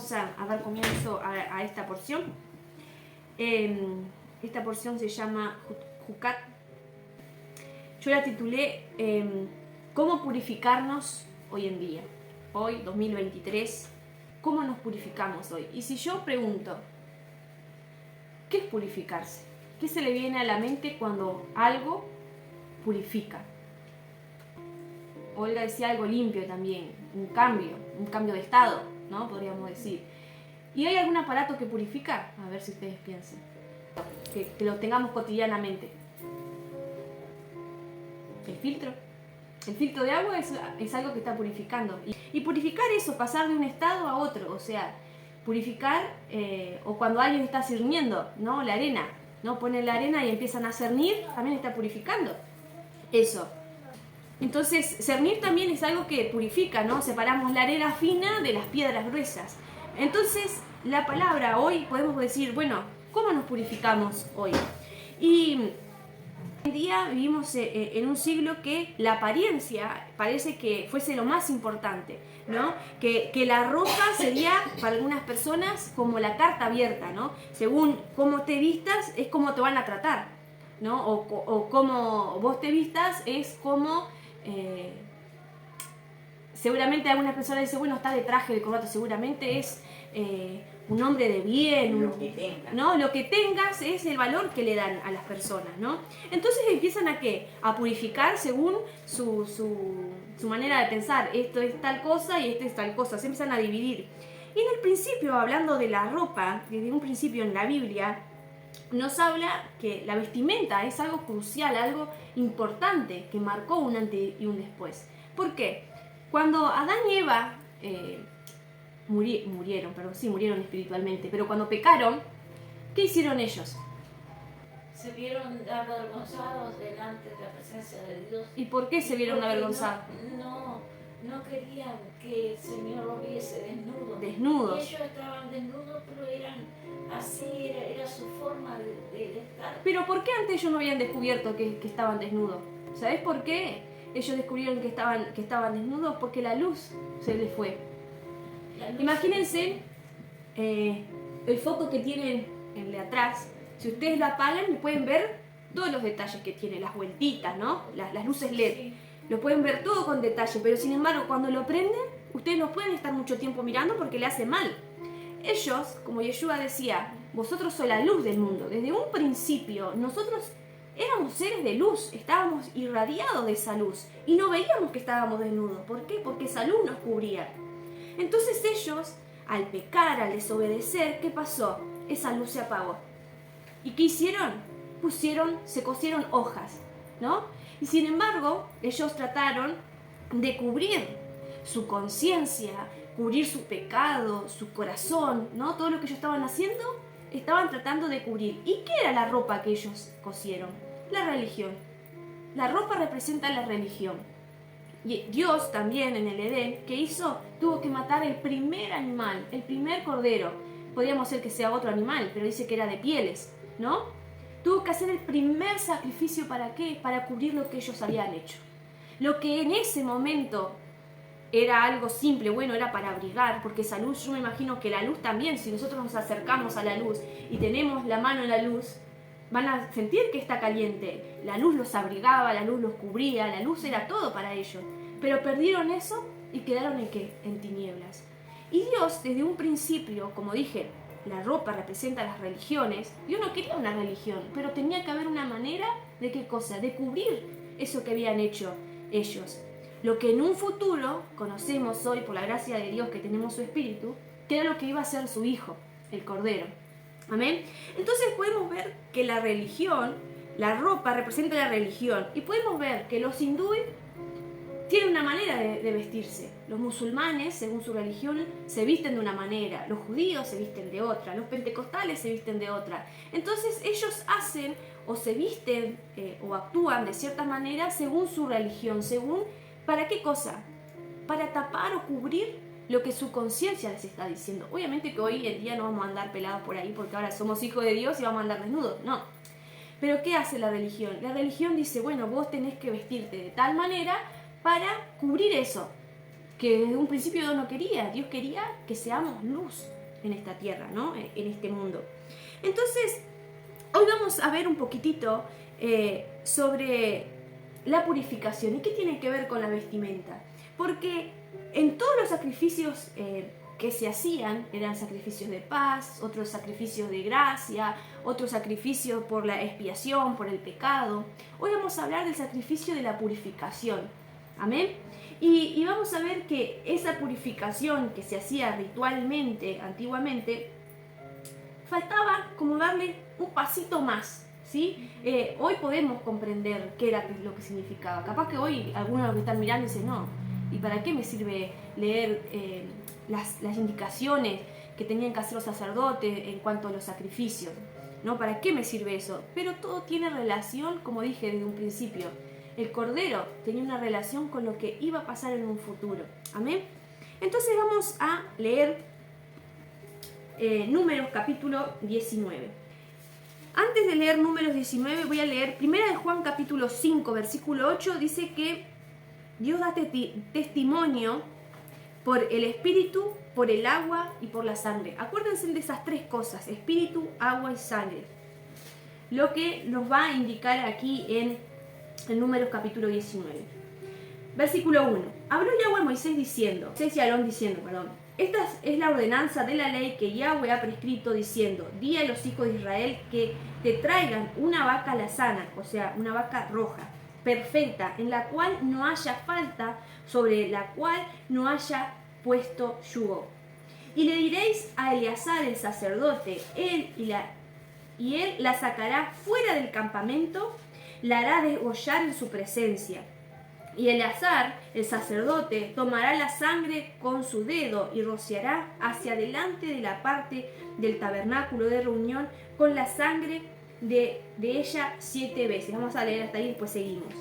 vamos a dar comienzo a esta porción. Esta porción se llama Jucat. Yo la titulé ¿Cómo purificarnos hoy en día? Hoy, 2023, ¿cómo nos purificamos hoy? Y si yo pregunto, ¿qué es purificarse? ¿Qué se le viene a la mente cuando algo purifica? Olga decía algo limpio también, un cambio de estado, ¿no? Podríamos decir. ¿Y hay algún aparato que purifica? A ver si ustedes piensan. Que lo tengamos cotidianamente. El filtro. El filtro de agua es algo que está purificando. Y purificar eso, pasar de un estado a otro. O sea, purificar, o cuando alguien está cerniendo, ¿no? La arena, ¿no? Ponen la arena y empiezan a cernir, también está purificando. Eso. Entonces, cernir también es algo que purifica, ¿no? Separamos la arena fina de las piedras gruesas. Entonces, la palabra hoy podemos decir, bueno, ¿cómo nos purificamos hoy? Y hoy en día vivimos en un siglo que la apariencia parece que fuese lo más importante, ¿no? Que la ropa sería para algunas personas como la carta abierta, ¿no? Según cómo te vistas es como te van a tratar, ¿no? O cómo vos te vistas es como... seguramente algunas personas dicen, bueno, está de traje, de corbata, seguramente es un hombre de bien, ¿no? Lo que tengas es el valor que le dan a las personas, ¿no? Entonces empiezan a ¿qué? A purificar según su manera de pensar, esto es tal cosa y esto es tal cosa, se empiezan a dividir. Y en el principio, hablando de la ropa, desde un principio en la Biblia, nos habla que la vestimenta es algo crucial, algo importante, que marcó un antes y un después. ¿Por qué? Cuando Adán y Eva murieron espiritualmente, pero cuando pecaron, ¿qué hicieron ellos? Se vieron avergonzados delante de la presencia de Dios. ¿Y por qué se vieron avergonzados? No querían que el Señor los viese desnudos. Desnudos. Y ellos estaban desnudos, pero eran así, era su forma de estar. Pero ¿por qué antes ellos no habían descubierto que estaban desnudos? ¿Sabés por qué ellos descubrieron que estaban desnudos? Porque la luz se les fue. Imagínense el foco que tienen en el de atrás. Si ustedes lo apagan, pueden ver todos los detalles que tiene, las vueltitas, ¿no? Las luces LED. Sí. Lo pueden ver todo con detalle, pero sin embargo, cuando lo prenden, ustedes no pueden estar mucho tiempo mirando porque le hace mal. Ellos, como Yeshua decía, vosotros sois la luz del mundo. Desde un principio, nosotros éramos seres de luz, estábamos irradiados de esa luz y no veíamos que estábamos desnudos. ¿Por qué? Porque esa luz nos cubría. Entonces ellos, al pecar, al desobedecer, ¿qué pasó? Esa luz se apagó. ¿Y qué hicieron? Se cosieron hojas, ¿no? Y sin embargo, ellos trataron de cubrir su conciencia, cubrir su pecado, su corazón, ¿no? Todo lo que ellos estaban haciendo, estaban tratando de cubrir. ¿Y qué era la ropa que ellos cosieron? La religión. La ropa representa la religión. Y Dios también en el Edén, ¿qué hizo? Tuvo que matar el primer animal, el primer cordero. Podríamos ser que sea otro animal, pero dice que era de pieles, ¿no? Tuvo que hacer el primer sacrificio, ¿para qué? Para cubrir lo que ellos habían hecho. Lo que en ese momento era algo simple, bueno, era para abrigar, porque esa luz, yo me imagino que la luz también, si nosotros nos acercamos a la luz y tenemos la mano en la luz, van a sentir que está caliente. La luz los abrigaba, la luz los cubría, la luz era todo para ellos. Pero perdieron eso y quedaron ¿en qué? En tinieblas. Y Dios, desde un principio, como dije, la ropa representa las religiones. Dios no quería una religión, pero tenía que haber una manera de ¿qué cosa? De cubrir eso que habían hecho ellos. Lo que en un futuro conocemos hoy, por la gracia de Dios que tenemos su espíritu, que era lo que iba a ser su hijo, el Cordero. Amén. Entonces podemos ver que la religión, la ropa representa la religión. Y podemos ver que los hindúes tienen una manera de vestirse. Los musulmanes, según su religión, se visten de una manera. Los judíos se visten de otra. Los pentecostales se visten de otra. Entonces ellos hacen o se visten o actúan de cierta manera según su religión. ¿Para qué cosa? Para tapar o cubrir lo que su conciencia les está diciendo. Obviamente que hoy en día no vamos a andar pelados por ahí porque ahora somos hijos de Dios y vamos a andar desnudos. No. Pero ¿qué hace la religión? La religión dice, bueno, vos tenés que vestirte de tal manera para cubrir eso. que desde un principio Dios no quería. Dios quería que seamos luz en esta tierra, ¿no? En este mundo. Entonces, hoy vamos a ver un poquitito sobre la purificación. ¿Y qué tiene que ver con la vestimenta? Porque en todos los sacrificios que se hacían, eran sacrificios de paz, otros sacrificios de gracia, otros sacrificios por la expiación, por el pecado. Hoy vamos a hablar del sacrificio de la purificación. Amén. Y vamos a ver que esa purificación que se hacía ritualmente, antiguamente, faltaba como darle un pasito más, ¿sí? Hoy podemos comprender qué era lo que significaba. Capaz que hoy algunos de los que están mirando dicen, no, ¿y para qué me sirve leer las indicaciones que tenían que hacer los sacerdotes en cuanto a los sacrificios? ¿No? ¿Para qué me sirve eso? Pero todo tiene relación, como dije desde un principio. El Cordero tenía una relación con lo que iba a pasar en un futuro. Amén. Entonces vamos a leer Números capítulo 19. Antes de leer Números 19 voy a leer 1 de Juan capítulo 5 versículo 8. Dice que Dios da testimonio por el espíritu, por el agua y por la sangre. Acuérdense de esas tres cosas: espíritu, agua y sangre. Lo que nos va a indicar aquí en Números capítulo 19. Versículo 1. Habló Yahweh a Moisés diciendo, esta es la ordenanza de la ley que Yahweh ha prescrito diciendo, di a los hijos de Israel que te traigan una vaca alazana, o sea, una vaca roja, perfecta, en la cual no haya falta, sobre la cual no haya puesto yugo. Y le diréis a Eleazar el sacerdote, él la sacará fuera del campamento, la hará degollar en su presencia. Y Eleazar, el sacerdote, tomará la sangre con su dedo y rociará hacia delante de la parte del tabernáculo de reunión con la sangre de ella 7 veces. Vamos a leer hasta ahí y después seguimos.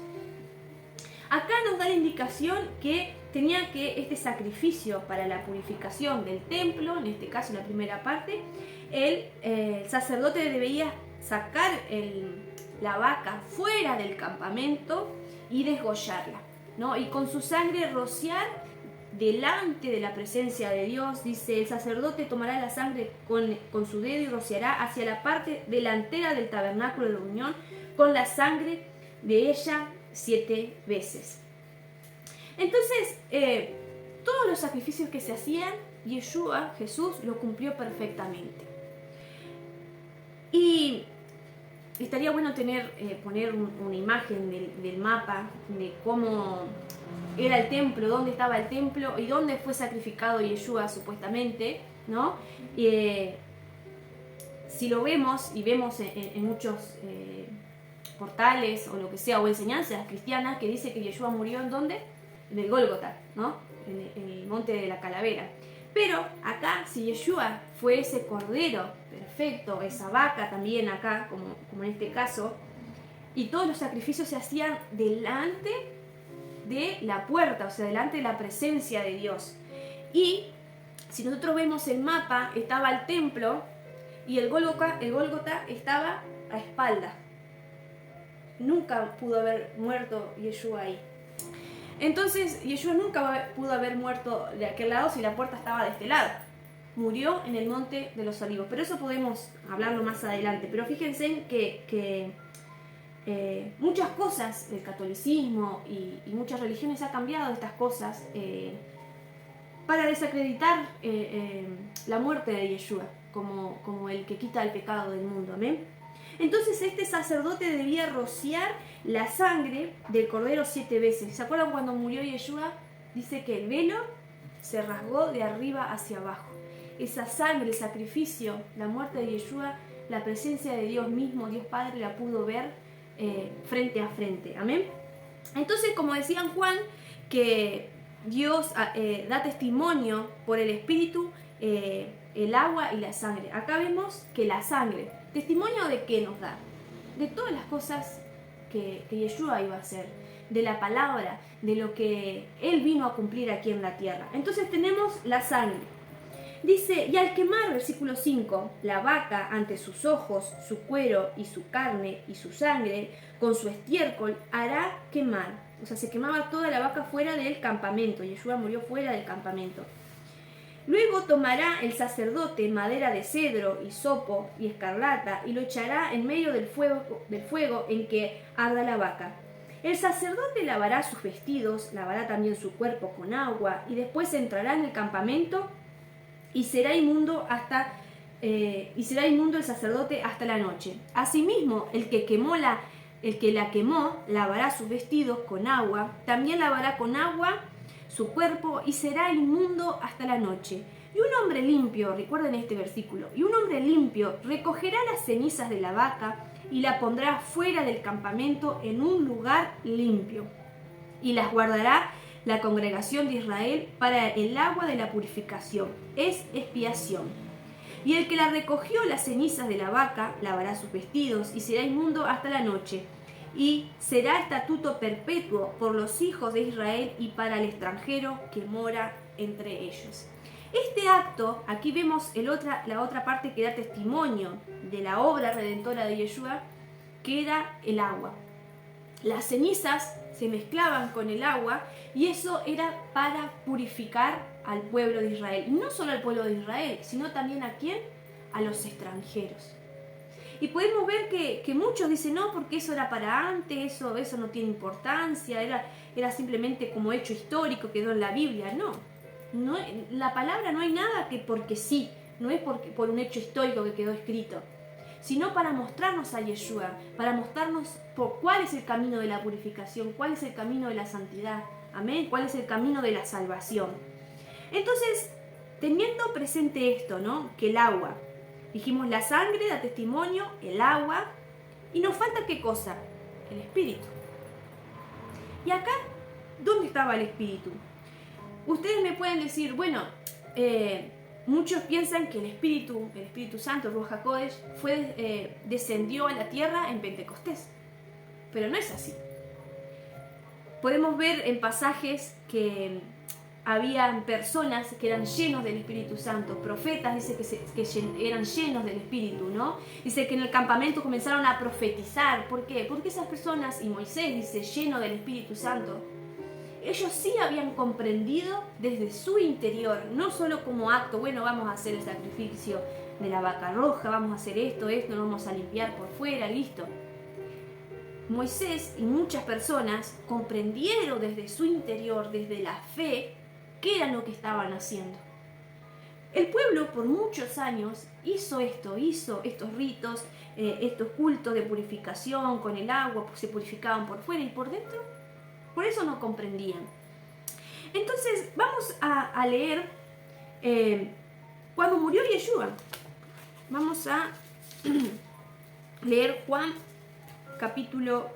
Acá nos da la indicación que tenía que este sacrificio para la purificación del templo, en este caso en la primera parte, el sacerdote debía sacar la vaca fuera del campamento y desgollarla, ¿no? Y con su sangre rociar delante de la presencia de Dios. Dice, el sacerdote tomará la sangre con su dedo y rociará hacia la parte delantera del tabernáculo de reunión con la sangre de ella 7 veces. Entonces, todos los sacrificios que se hacían, Yeshua, Jesús, lo cumplió perfectamente. Y estaría bueno poner una imagen del mapa de cómo era el templo, dónde estaba el templo y dónde fue sacrificado Yeshua supuestamente, ¿no? Si lo vemos y vemos en muchos portales o lo que sea, o enseñanzas cristianas, que dice que Yeshua murió ¿en dónde? En el Gólgota, ¿no? En el monte de la calavera. Pero acá, si Yeshua fue ese cordero perfecto, esa vaca también acá, como en este caso, y todos los sacrificios se hacían delante de la puerta, o sea, delante de la presencia de Dios. Y si nosotros vemos el mapa, estaba el templo y el Gólgota estaba a espaldas. Nunca pudo haber muerto Yeshua ahí. Entonces, Yeshua nunca pudo haber muerto de aquel lado si la puerta estaba de este lado. Murió en el monte de los olivos. Pero eso podemos hablarlo más adelante. Pero fíjense que muchas cosas del catolicismo y muchas religiones han cambiado estas cosas para desacreditar la muerte de Yeshua como el que quita el pecado del mundo. Amén. Entonces este sacerdote debía rociar la sangre del cordero 7 veces. ¿Se acuerdan cuando murió Yeshua? Dice que el velo se rasgó de arriba hacia abajo. Esa sangre, el sacrificio, la muerte de Yeshua, la presencia de Dios mismo, Dios Padre, la pudo ver frente a frente. Amén. Entonces, como decía Juan, que Dios da testimonio por el Espíritu, el agua y la sangre. Acá vemos que la sangre, ¿testimonio de qué nos da? De todas las cosas que Yeshua iba a hacer, de la palabra, de lo que Él vino a cumplir aquí en la tierra. Entonces tenemos la sangre. Dice, y al quemar, versículo 5, la vaca ante sus ojos, su cuero y su carne y su sangre, con su estiércol hará quemar. O sea, se quemaba toda la vaca fuera del campamento. Yeshua murió fuera del campamento. Luego tomará el sacerdote madera de cedro, hisopo y escarlata y lo echará en medio del fuego en que arda la vaca. El sacerdote lavará sus vestidos, lavará también su cuerpo con agua y después entrará en el campamento y será inmundo el sacerdote hasta la noche. Asimismo, el que la quemó lavará sus vestidos con agua, también lavará con agua su cuerpo y será inmundo hasta la noche. Y un hombre limpio, recuerden este versículo, y un hombre limpio recogerá las cenizas de la vaca y la pondrá fuera del campamento en un lugar limpio, y las guardará la congregación de Israel para el agua de la purificación, es expiación. Y el que la recogió las cenizas de la vaca lavará sus vestidos y será inmundo hasta la noche, y será estatuto perpetuo por los hijos de Israel y para el extranjero que mora entre ellos. Este acto, aquí vemos la otra parte que da testimonio de la obra redentora de Yeshua, que era el agua. Las cenizas se mezclaban con el agua y eso era para purificar al pueblo de Israel. Y no solo al pueblo de Israel, sino también ¿a quién? A los extranjeros. Y podemos ver que muchos dicen, no, porque eso era para antes, eso no tiene importancia, era simplemente como hecho histórico, quedó en la Biblia. No, la palabra no hay nada que porque sí, no es por un hecho histórico que quedó escrito, sino para mostrarnos a Yeshua, para mostrarnos cuál es el camino de la purificación, cuál es el camino de la santidad, amén, cuál es el camino de la salvación. Entonces, teniendo presente esto, ¿no? Que el agua, dijimos la sangre da testimonio, el agua, y nos falta ¿qué cosa? El Espíritu. Y acá, ¿dónde estaba el Espíritu? Ustedes me pueden decir, bueno, muchos piensan que el Espíritu Santo, Ruach HaKodesh, descendió a la tierra en Pentecostés, pero no es así. Podemos ver en pasajes que habían personas que eran llenos del Espíritu Santo, profetas, dice que eran llenos del Espíritu, ¿no? Dice que en el campamento comenzaron a profetizar. ¿Por qué? Porque esas personas, y Moisés dice, lleno del Espíritu Santo, ellos sí habían comprendido desde su interior, no solo como acto, bueno, vamos a hacer el sacrificio de la vaca roja, vamos a hacer esto, nos vamos a limpiar por fuera, listo. Moisés y muchas personas comprendieron desde su interior, desde la fe, qué era lo que estaban haciendo. El pueblo por muchos años hizo estos ritos, estos cultos de purificación con el agua, se purificaban por fuera y por dentro. Por eso no comprendían. Entonces vamos a leer cuando murió Yeshua. Vamos a leer Juan capítulo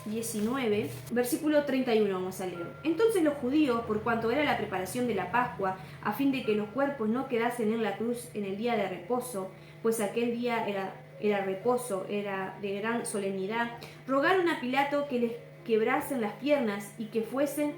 19, versículo 31 vamos a leer. Entonces los judíos, por cuanto era la preparación de la Pascua, a fin de que los cuerpos no quedasen en la cruz en el día de reposo, pues aquel día era reposo, era de gran solemnidad, rogaron a Pilato que les quebrasen las piernas y que fuesen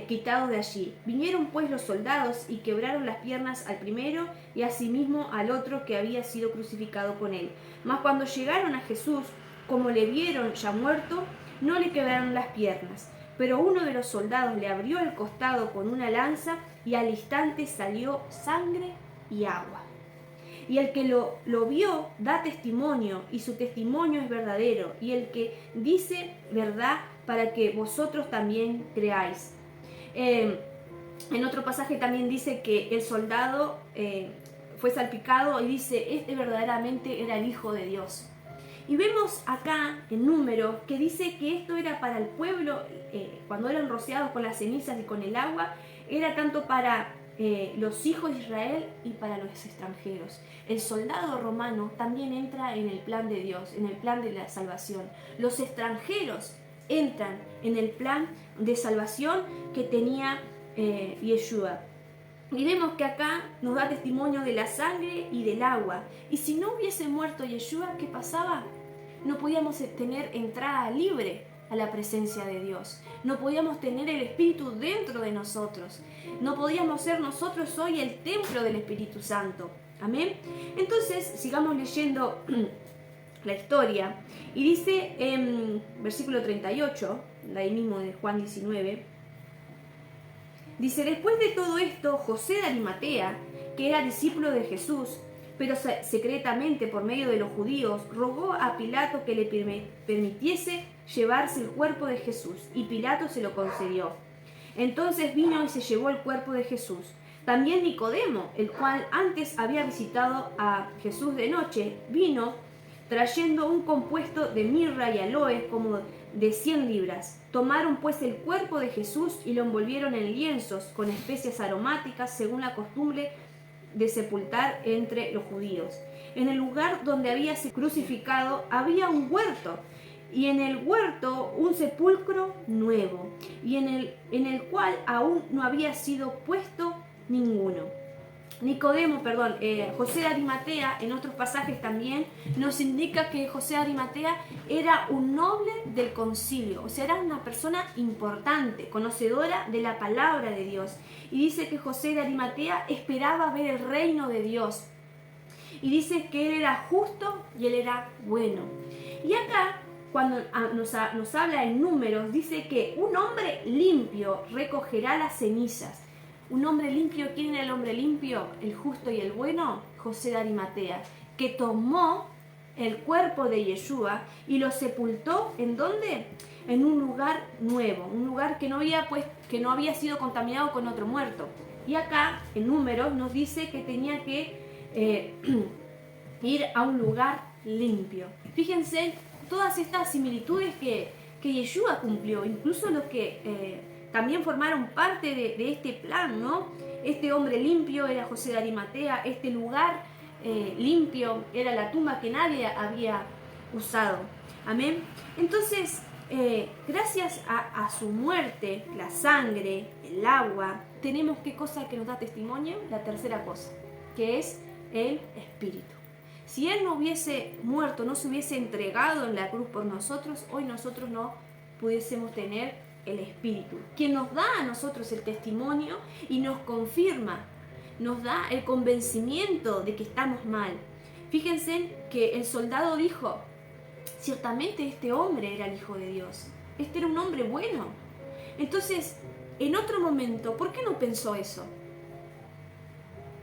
quitados de allí. Vinieron pues los soldados y quebraron las piernas al primero y asimismo al otro que había sido crucificado con él. Mas cuando llegaron a Jesús, como le vieron ya muerto, no le quebraron las piernas. Pero uno de los soldados le abrió el costado con una lanza y al instante salió sangre y agua. Y el que lo vio da testimonio, y su testimonio es verdadero, y el que dice verdad para que vosotros también creáis. En otro pasaje también dice que el soldado fue salpicado y dice, este verdaderamente era el Hijo de Dios. Y vemos acá en Números que dice que esto era para el pueblo, cuando eran rociados con las cenizas y con el agua, era tanto para los hijos de Israel y para los extranjeros. El soldado romano también entra en el plan de Dios, en el plan de la salvación. Los extranjeros entran en el plan de salvación que tenía Yeshua. Y vemos que acá nos da testimonio de la sangre y del agua. Y si no hubiese muerto Yeshua, ¿qué pasaba? No podíamos tener entrada libre a la presencia de Dios. No podíamos tener el Espíritu dentro de nosotros. No podíamos ser nosotros hoy el templo del Espíritu Santo. Amén. Entonces, sigamos leyendo la historia. Y dice en versículo 38, ahí mismo de Juan 19, dice: después de todo esto, José de Arimatea, que era discípulo de Jesús, pero secretamente por medio de los judíos, rogó a Pilato que le permitiese llevarse el cuerpo de Jesús, y Pilato se lo concedió. Entonces vino y se llevó el cuerpo de Jesús. También Nicodemo, el cual antes había visitado a Jesús de noche, vino trayendo un compuesto de mirra y aloe como de 100 libras. Tomaron pues el cuerpo de Jesús y lo envolvieron en lienzos con especias aromáticas, según la costumbre de sepultar entre los judíos. En el lugar donde había sido crucificado había un huerto, y en el huerto un sepulcro nuevo, y en el cual aún no había sido puesto ninguno. José de Arimatea, en otros pasajes también, nos indica que José de Arimatea era un noble del concilio, o sea, era una persona importante, conocedora de la palabra de Dios. Y dice que José de Arimatea esperaba ver el reino de Dios. Y dice que él era justo y él era bueno. Y acá, cuando nos habla en Números, dice que un hombre limpio recogerá las cenizas. Un hombre limpio, ¿quién era el hombre limpio? El justo y el bueno, José de Arimatea, que tomó el cuerpo de Yeshua y lo sepultó, ¿en dónde? En un lugar nuevo, un lugar que no había sido contaminado con otro muerto. Y acá, en Números, nos dice que tenía que ir a un lugar limpio. Fíjense todas estas similitudes que Yeshua cumplió, incluso los que también formaron parte de este plan, ¿no? Este hombre limpio era José de Arimatea, este lugar limpio era la tumba que nadie había usado. Amén. Entonces, gracias a su muerte, la sangre, el agua, tenemos qué cosa que nos da testimonio, la tercera cosa, que es el Espíritu. Si Él no hubiese muerto, no se hubiese entregado en la cruz por nosotros, hoy nosotros no pudiésemos tener el Espíritu, quien nos da a nosotros el testimonio y nos confirma, nos da el convencimiento de que estamos mal. Fíjense que el soldado dijo: ciertamente este hombre era el Hijo de Dios, este era un hombre bueno. Entonces, en otro momento, ¿por qué no pensó eso?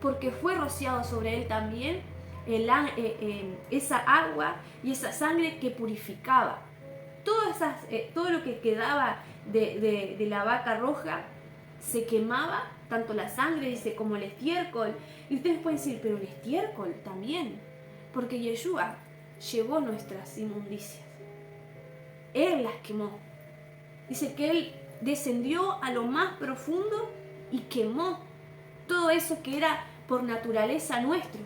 Porque fue rociado sobre él también esa agua y esa sangre que purificaba. Todo lo que quedaba de la vaca roja se quemaba, tanto la sangre, dice, como el estiércol. Y ustedes pueden decir: pero el estiércol también, porque Yeshua llevó nuestras inmundicias, Él las quemó. Dice que Él descendió a lo más profundo y quemó todo eso que era por naturaleza nuestro.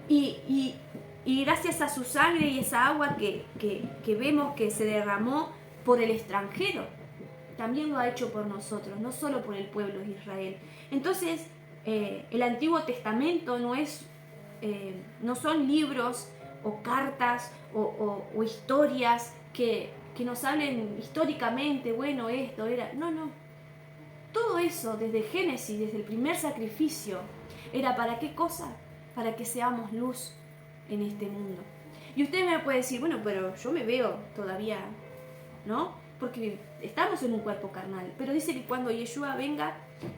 Y gracias a su sangre y esa agua que vemos que se derramó por el extranjero, también lo ha hecho por nosotros, no solo por el pueblo de Israel. Entonces, el Antiguo Testamento no son libros o cartas o historias que nos hablen históricamente, bueno, esto era... No. Todo eso, desde Génesis, desde el primer sacrificio, ¿era para qué cosa? Para que seamos luz en este mundo. Y usted me puede decir: bueno, pero yo me veo todavía, ¿no? Porque estamos en un cuerpo carnal. Pero dice que cuando Yeshua venga,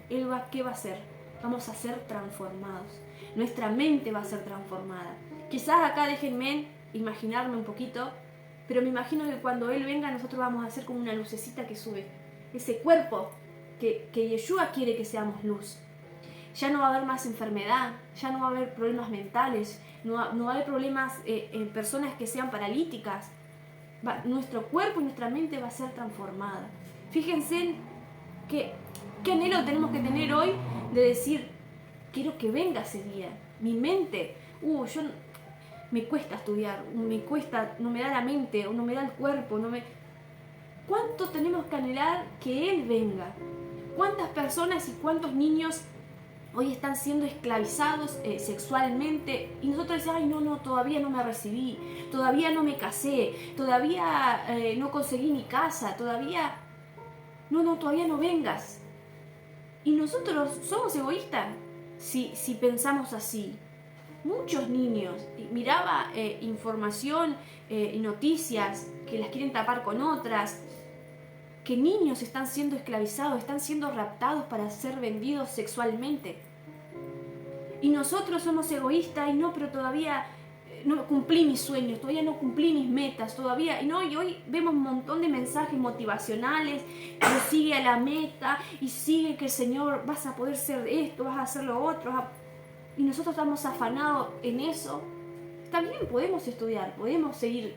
¿qué va a hacer? Vamos a ser transformados. Nuestra mente va a ser transformada. Quizás acá déjenme imaginarme un poquito, pero me imagino que cuando Él venga, nosotros vamos a ser como una lucecita que sube. Ese cuerpo que Yeshua quiere que seamos luz. Ya no va a haber más enfermedad, ya no va a haber problemas mentales, no va a haber problemas en personas que sean paralíticas. Nuestro cuerpo y nuestra mente va a ser transformada. Fíjense qué anhelo tenemos que tener hoy de decir: quiero que venga ese día. Mi mente, me cuesta estudiar, no me da la mente, no me da el cuerpo, ¿Cuánto tenemos que anhelar que Él venga? ¿Cuántas personas y cuántos niños hoy están siendo esclavizados sexualmente? Y nosotros decimos: ay, no, todavía no me recibí, todavía no me casé, todavía no conseguí mi casa, todavía no vengas. Y nosotros somos egoístas si pensamos así. Muchos niños, miraba información y noticias que las quieren tapar con otras, que niños están siendo esclavizados, están siendo raptados para ser vendidos sexualmente. Y nosotros somos egoístas y no, pero todavía no cumplí mis sueños, todavía no cumplí mis metas, todavía. Y hoy vemos un montón de mensajes motivacionales, pero sigue a la meta y sigue que el Señor, vas a poder ser esto, vas a hacer lo otro. Y nosotros estamos afanados en eso. Está bien, podemos estudiar, podemos seguir,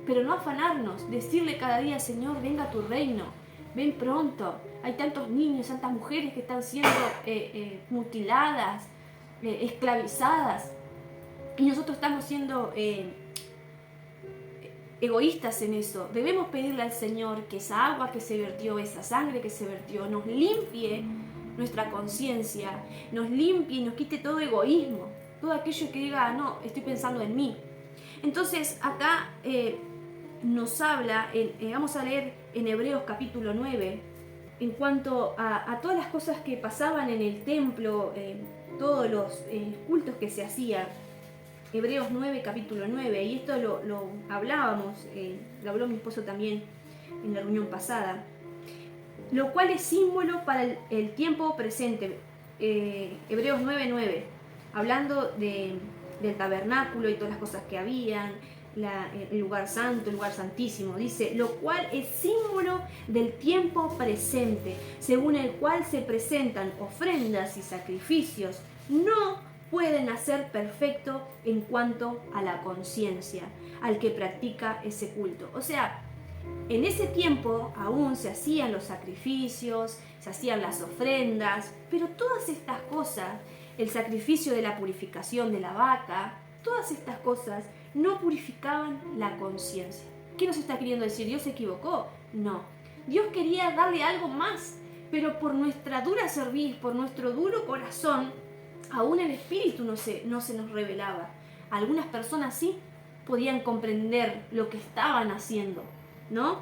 pero no afanarnos, decirle cada día, Señor, venga a tu reino, ven pronto. Hay tantos niños, tantas mujeres que están siendo mutiladas, esclavizadas, y nosotros estamos siendo egoístas en eso. Debemos pedirle al Señor que esa agua que se vertió, esa sangre que se vertió, nos limpie nuestra conciencia, nos limpie y nos quite todo egoísmo, todo aquello que diga, no, estoy pensando en mí. Entonces acá nos habla, vamos a leer en Hebreos capítulo 9, en cuanto a todas las cosas que pasaban en el templo, todos los cultos que se hacían. Hebreos 9, capítulo 9, y esto lo hablábamos, lo habló mi esposo también en la reunión pasada, lo cual es símbolo para el tiempo presente. Hebreos 9, 9, hablando del tabernáculo y todas las cosas que habían, el lugar santo, el lugar santísimo, dice, lo cual es símbolo del tiempo presente, según el cual se presentan ofrendas y sacrificios, no pueden hacer perfecto en cuanto a la conciencia, al que practica ese culto. O sea, en ese tiempo aún se hacían los sacrificios, se hacían las ofrendas, pero todas estas cosas, el sacrificio de la purificación de la vaca, todas estas cosas no purificaban la conciencia. ¿Qué nos está queriendo decir? ¿Dios se equivocó? No. Dios quería darle algo más, pero por nuestra dura cerviz, por nuestro duro corazón, aún el Espíritu no se nos revelaba. Algunas personas sí podían comprender lo que estaban haciendo, ¿no?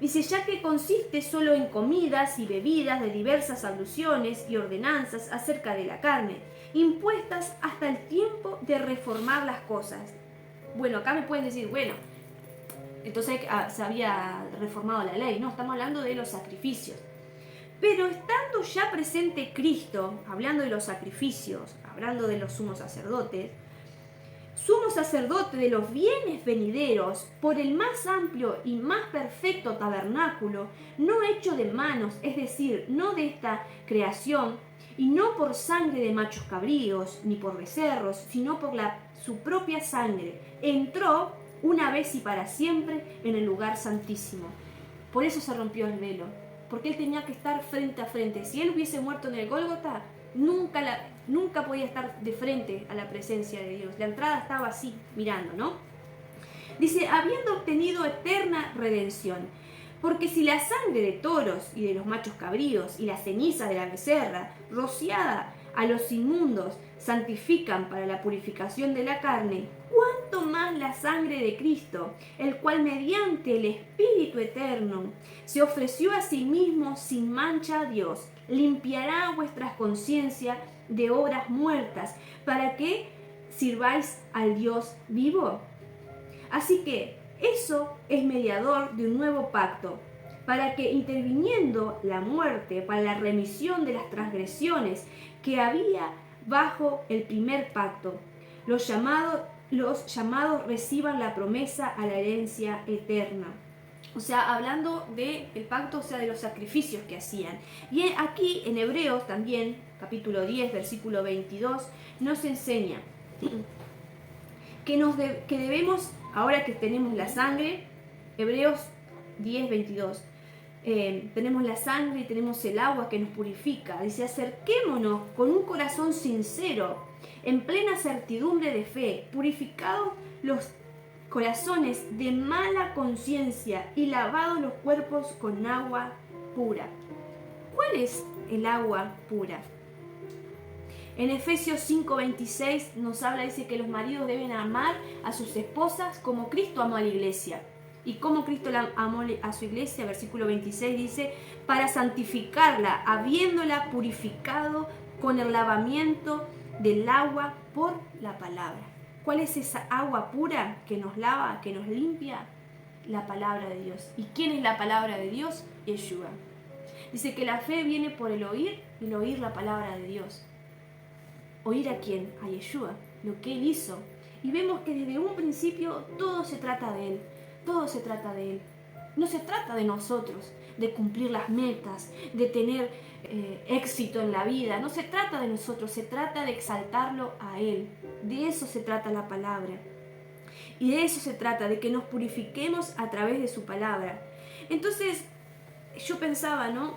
Dice, ya que consiste solo en comidas y bebidas de diversas abluciones y ordenanzas acerca de la carne, impuestas hasta el tiempo de reformar las cosas. Bueno, acá me pueden decir, bueno, entonces se había reformado la ley. No, estamos hablando de los sacrificios. Pero estando ya presente Cristo, hablando de los sacrificios, hablando de los sumos sacerdotes, sumo sacerdote de los bienes venideros, por el más amplio y más perfecto tabernáculo, no hecho de manos, es decir, no de esta creación, y no por sangre de machos cabríos, ni por becerros, sino por su propia sangre, entró una vez y para siempre en el lugar santísimo. Por eso se rompió el velo, porque él tenía que estar frente a frente. Si él hubiese muerto en el Gólgota, nunca podía estar de frente a la presencia de Dios. La entrada estaba así, mirando, ¿no? Dice, habiendo obtenido eterna redención. Porque si la sangre de toros y de los machos cabríos y la ceniza de la becerra, rociada a los inmundos, santifican para la purificación de la carne, cuánto más la sangre de Cristo, el cual mediante el Espíritu Eterno se ofreció a sí mismo sin mancha a Dios, limpiará vuestras conciencias de obras muertas, para que sirváis al Dios vivo. Así que eso es mediador de un nuevo pacto, para que interviniendo la muerte para la remisión de las transgresiones que había bajo el primer pacto, los llamados reciban la promesa a la herencia eterna. O sea, hablando del pacto, o sea, de los sacrificios que hacían. Y aquí en Hebreos también, capítulo 10, versículo 22, nos enseña que debemos, ahora que tenemos la sangre, Hebreos 10, 22, tenemos la sangre y tenemos el agua que nos purifica. Dice, acerquémonos con un corazón sincero, en plena certidumbre de fe, purificados los corazones de mala conciencia y lavados los cuerpos con agua pura. ¿Cuál es el agua pura? En Efesios 5:26 nos habla, dice que los maridos deben amar a sus esposas como Cristo amó a la iglesia. Y como Cristo amó a su iglesia, versículo 26 dice, para santificarla, habiéndola purificado con el lavamiento del agua por la palabra. ¿Cuál es esa agua pura que nos lava, que nos limpia? la palabra de Dios. ¿Y quién es la palabra de Dios? Yeshua. Dice que la fe viene por el oír y el oír la palabra de Dios. ¿Oír a quién? A Yeshua, lo que Él hizo. Y vemos que desde un principio todo se trata de Él. Todo se trata de Él. No se trata de nosotros, de cumplir las metas, de tener éxito en la vida. No se trata de nosotros, se trata de exaltarlo a Él. De eso se trata la palabra. Y de eso se trata, de que nos purifiquemos a través de su palabra. Entonces, yo pensaba, ¿no?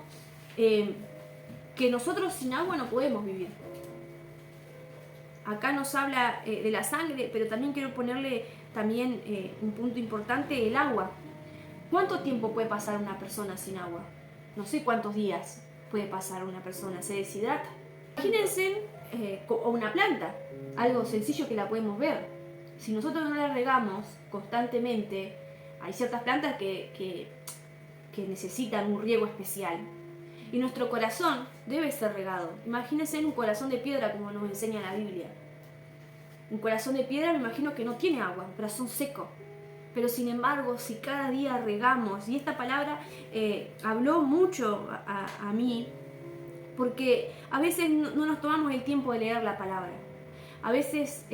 Que nosotros sin agua no podemos vivir. Acá nos habla de la sangre, pero también quiero ponerle también un punto importante, el agua. ¿Cuánto tiempo puede pasar una persona sin agua? No sé cuántos días puede pasar una persona, se deshidrata. Imagínense o una planta, algo sencillo que la podemos ver. Si nosotros no la regamos constantemente, hay ciertas plantas que necesitan un riego especial. Y nuestro corazón debe ser regado. Imagínense en un corazón de piedra como nos enseña la Biblia. Un corazón de piedra me imagino que no tiene agua, un corazón seco. Pero sin embargo, si cada día regamos, y esta palabra habló mucho a mí, porque a veces no nos tomamos el tiempo de leer la palabra. A veces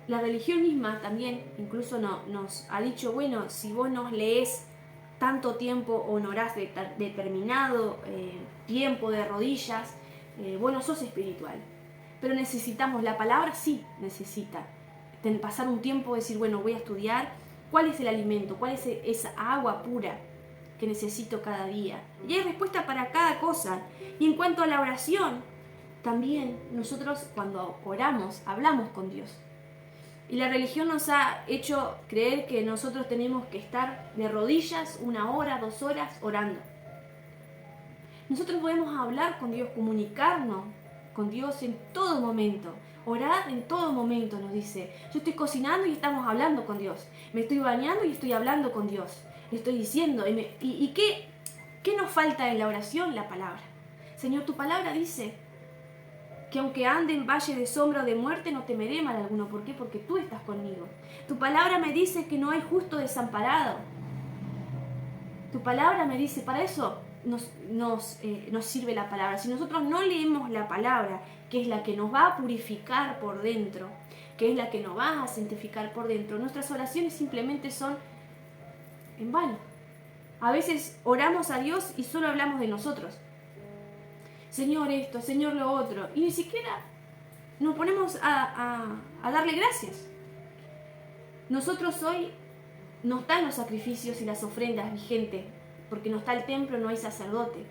la religión misma también incluso nos ha dicho, bueno, si vos nos lees tanto tiempo o no orás determinado tiempo de rodillas, vos no sos espiritual. Pero necesitamos, la palabra sí necesita pasar un tiempo, decir, bueno, voy a estudiar cuál es el alimento, cuál es esa agua pura que necesito cada día. Y hay respuesta para cada cosa. Y en cuanto a la oración, también nosotros cuando oramos, hablamos con Dios. Y la religión nos ha hecho creer que nosotros tenemos que estar de rodillas 1 hora, 2 horas orando. Nosotros podemos hablar con Dios, comunicarnos con Dios en todo momento. Orar en todo momento, nos dice. Yo estoy cocinando y estamos hablando con Dios. Me estoy bañando y estoy hablando con Dios. Le estoy diciendo. ¿Y qué nos falta en la oración? La palabra. Señor, tu palabra dice que aunque ande en valle de sombra o de muerte, no temeré mal alguno. ¿Por qué? Porque tú estás conmigo. Tu palabra me dice que no hay justo desamparado. Tu palabra me dice, para eso nos sirve la palabra. Si nosotros no leemos la palabra, que es la que nos va a purificar por dentro, que es la que nos va a santificar por dentro, nuestras oraciones simplemente son en vano. A veces oramos a Dios y solo hablamos de nosotros. Señor esto, Señor lo otro. Y ni siquiera nos ponemos a darle gracias. Nosotros hoy no están los sacrificios y las ofrendas vigentes, porque no está el templo, no hay sacerdote.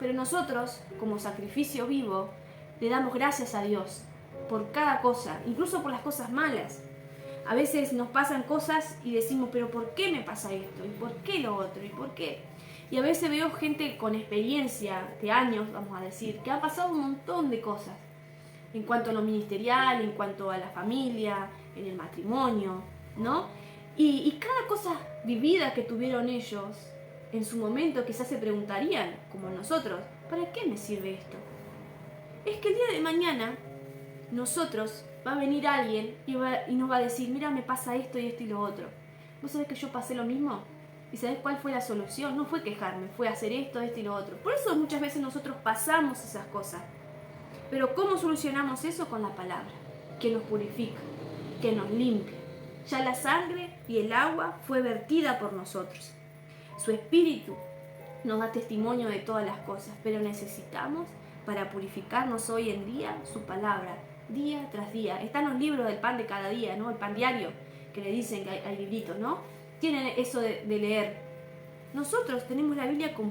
Pero nosotros, como sacrificio vivo, le damos gracias a Dios por cada cosa, incluso por las cosas malas. A veces nos pasan cosas y decimos, pero ¿por qué me pasa esto? ¿Y por qué lo otro? ¿Y por qué? Y a veces veo gente con experiencia de años, vamos a decir, que ha pasado un montón de cosas. En cuanto a lo ministerial, en cuanto a la familia, en el matrimonio, ¿no? Y cada cosa vivida que tuvieron ellos, en su momento quizás se preguntarían, como nosotros, ¿para qué me sirve esto? Es que el día de mañana, nosotros, va a venir alguien y nos va a decir, mira, me pasa esto y esto y lo otro. ¿Vos sabés que yo pasé lo mismo? ¿Y sabés cuál fue la solución? No fue quejarme, fue hacer esto y lo otro. Por eso muchas veces nosotros pasamos esas cosas. Pero ¿cómo solucionamos eso? Con la palabra, que nos purifica, que nos limpia. Ya la sangre y el agua fue vertida por nosotros. Su espíritu nos da testimonio de todas las cosas, pero necesitamos, para purificarnos hoy en día, su palabra, día tras día. Están los libros del pan de cada día, ¿no? El pan diario, que le dicen que hay libritos, ¿no? Tienen eso de leer. Nosotros tenemos la Biblia completa.